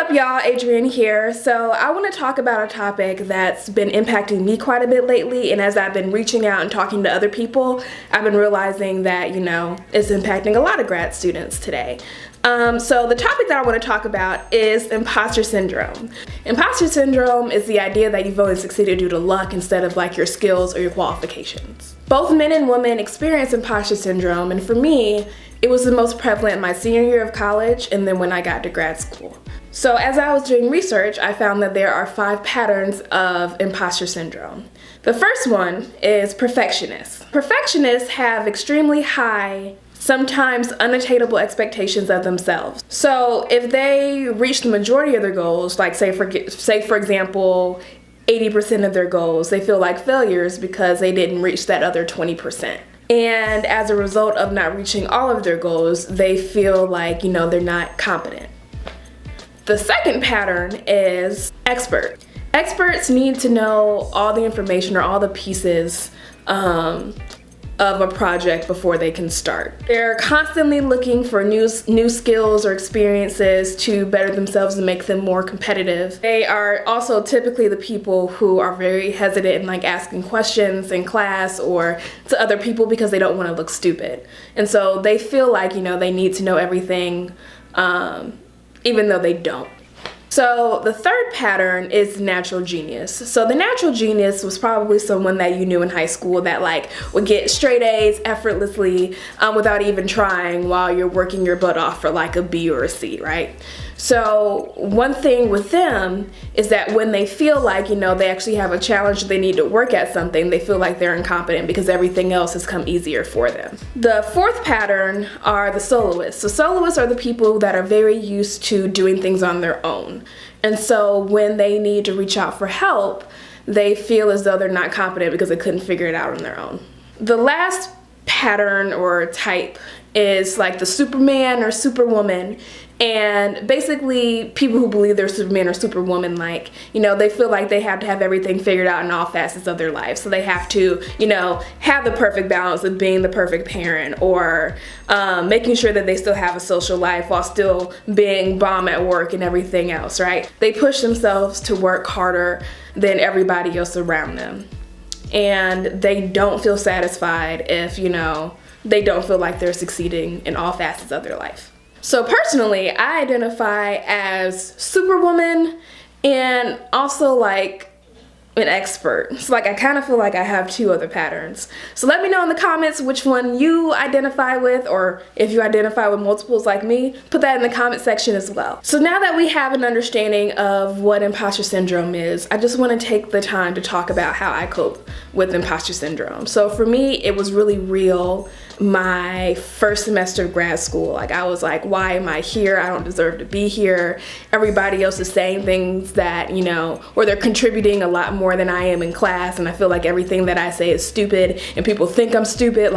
up, y'all? Adrienne here. So I want to talk about a topic that's been impacting me quite a bit lately, and as I've been reaching out and talking to other people, I've been realizing that, it's impacting a lot of grad students today. So the topic that I want to talk about is imposter syndrome. Imposter syndrome is the idea that you've only succeeded due to luck instead of like your skills or your qualifications. Both men and women experience imposter syndrome, and for me, it was the most prevalent in my senior year of college and then when I got to grad school. So as I was doing research, I found that there are 5 patterns of imposter syndrome. The first one is perfectionists. Perfectionists have extremely high, sometimes unattainable expectations of themselves. So if they reach the majority of their goals, like say for example, 80% of their goals, they feel like failures because they didn't reach that other 20%. And as a result of not reaching all of their goals, they feel like, they're not competent. The second pattern is expert. Experts need to know all the information or all the pieces of a project before they can start. They're constantly looking for new skills or experiences to better themselves and make them more competitive. They are also typically the people who are very hesitant in like asking questions in class or to other people because they don't want to look stupid. And so they feel like, they need to know everything even though they don't. So the third pattern is natural genius. So the natural genius was probably someone that you knew in high school that would get straight A's effortlessly without even trying while you're working your butt off for like a B or a C, right? So one thing with them is that when they feel like, they actually have a challenge, they need to work at something, they feel like they're incompetent because everything else has come easier for them. The fourth pattern are the soloists. So soloists are the people that are very used to doing things on their own. And so when they need to reach out for help, they feel as though they're not competent because they couldn't figure it out on their own. The last pattern or type is like the Superman or Superwoman. And basically people who believe they're Superman or Superwoman, they feel like they have to have everything figured out in all facets of their life. So they have to, have the perfect balance of being the perfect parent or making sure that they still have a social life while still being bomb at work and everything else, right? They push themselves to work harder than everybody else around them. And they don't feel satisfied if, they don't feel like they're succeeding in all facets of their life. So personally, I identify as Superwoman and also an expert. So I kind of feel like I have 2 other patterns. So let me know in the comments which one you identify with, or if you identify with multiples like me, put that in the comment section as well. So now that we have an understanding of what imposter syndrome is, I just want to take the time to talk about how I cope with imposter syndrome. So for me, it was really real my first semester of grad school. I was like, why am I here? I don't deserve to be here. Everybody else is saying things that, or they're contributing a lot more than I am in class, and I feel like everything that I say is stupid and people think I'm stupid.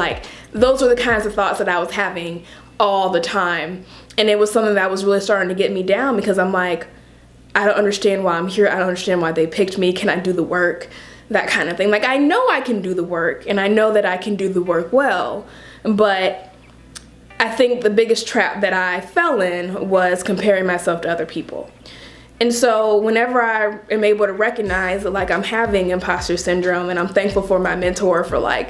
Those were the kinds of thoughts that I was having all the time. And it was something that was really starting to get me down because I'm like, I don't understand why I'm here. I don't understand why they picked me. Can I do the work? That kind of thing. I know I can do the work and I know that I can do the work well, but I think the biggest trap that I fell in was comparing myself to other people. And so whenever I am able to recognize that I'm having imposter syndrome, and I'm thankful for my mentor for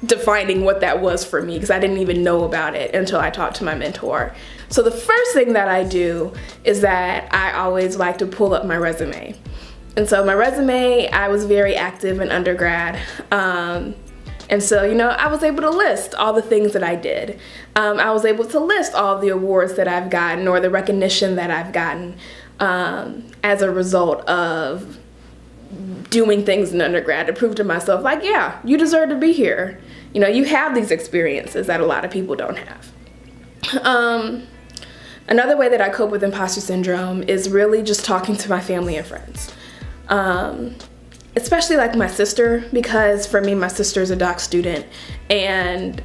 defining what that was for me, because I didn't even know about it until I talked to my mentor. So the first thing that I do is that I always like to pull up my resume. And so my resume, I was very active in undergrad. And so, I was able to list all the things that I did. I was able to list all the awards that I've gotten or the recognition that I've gotten as a result of doing things in undergrad to prove to myself, yeah, you deserve to be here. You have these experiences that a lot of people don't have. Another way that I cope with imposter syndrome is really just talking to my family and friends. Especially my sister, because for me, my sister's a doc student and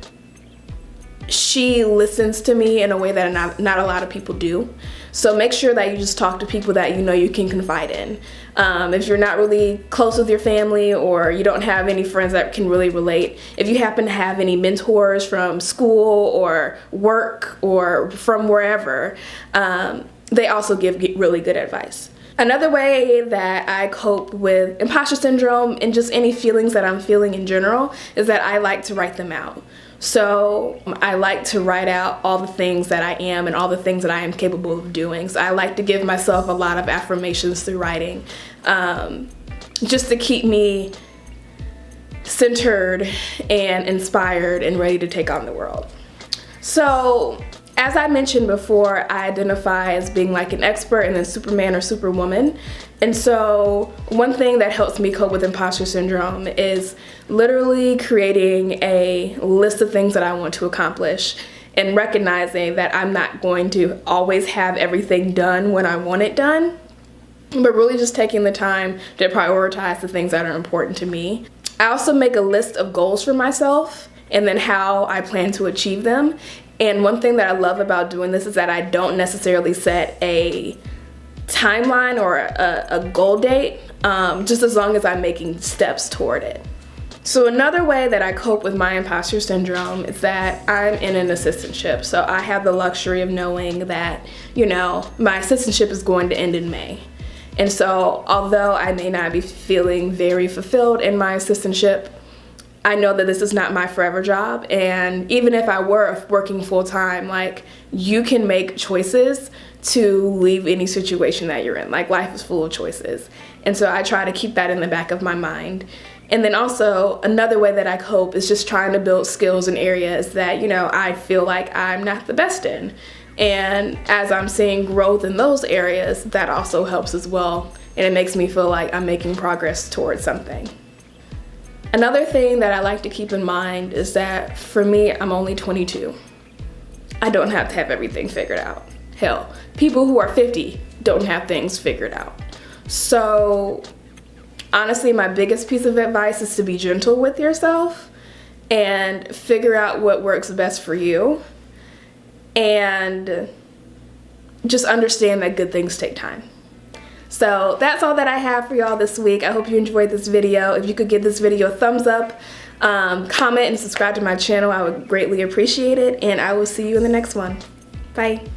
she listens to me in a way that not a lot of people do. So make sure that you just talk to people that you can confide in. If you're not really close with your family or you don't have any friends that can really relate, if you happen to have any mentors from school or work or from wherever, they also give really good advice. Another way that I cope with imposter syndrome and just any feelings that I'm feeling in general is that I like to write them out. So I like to write out all the things that I am and all the things that I am capable of doing. So I like to give myself a lot of affirmations through writing, just to keep me centered and inspired and ready to take on the world. So as I mentioned before, I identify as being like an expert and then Superman or Superwoman. And so one thing that helps me cope with imposter syndrome is literally creating a list of things that I want to accomplish and recognizing that I'm not going to always have everything done when I want it done, but really just taking the time to prioritize the things that are important to me. I also make a list of goals for myself and then how I plan to achieve them. And one thing that I love about doing this is that I don't necessarily set a timeline or a goal date, just as long as I'm making steps toward it. So another way that I cope with my imposter syndrome is that I'm in an assistantship. So I have the luxury of knowing that, you know, my assistantship is going to end in May. And so although I may not be feeling very fulfilled in my assistantship, I know that this is not my forever job, and even if I were working full-time, like, you can make choices to leave any situation that you're in. Like, life is full of choices. And so I try to keep that in the back of my mind. And then also another way that I cope is just trying to build skills in areas that, you know, I feel like I'm not the best in. And as I'm seeing growth in those areas, that also helps as well. And it makes me feel like I'm making progress towards something. Another thing that I like to keep in mind is that for me, I'm only 22. I don't have to have everything figured out. Hell, people who are 50 don't have things figured out. So honestly, my biggest piece of advice is to be gentle with yourself and figure out what works best for you, and just understand that good things take time. So that's all that I have for y'all this week. I hope you enjoyed this video. If you could give this video a thumbs up, comment and subscribe to my channel, I would greatly appreciate it. And I will see you in the next one. Bye.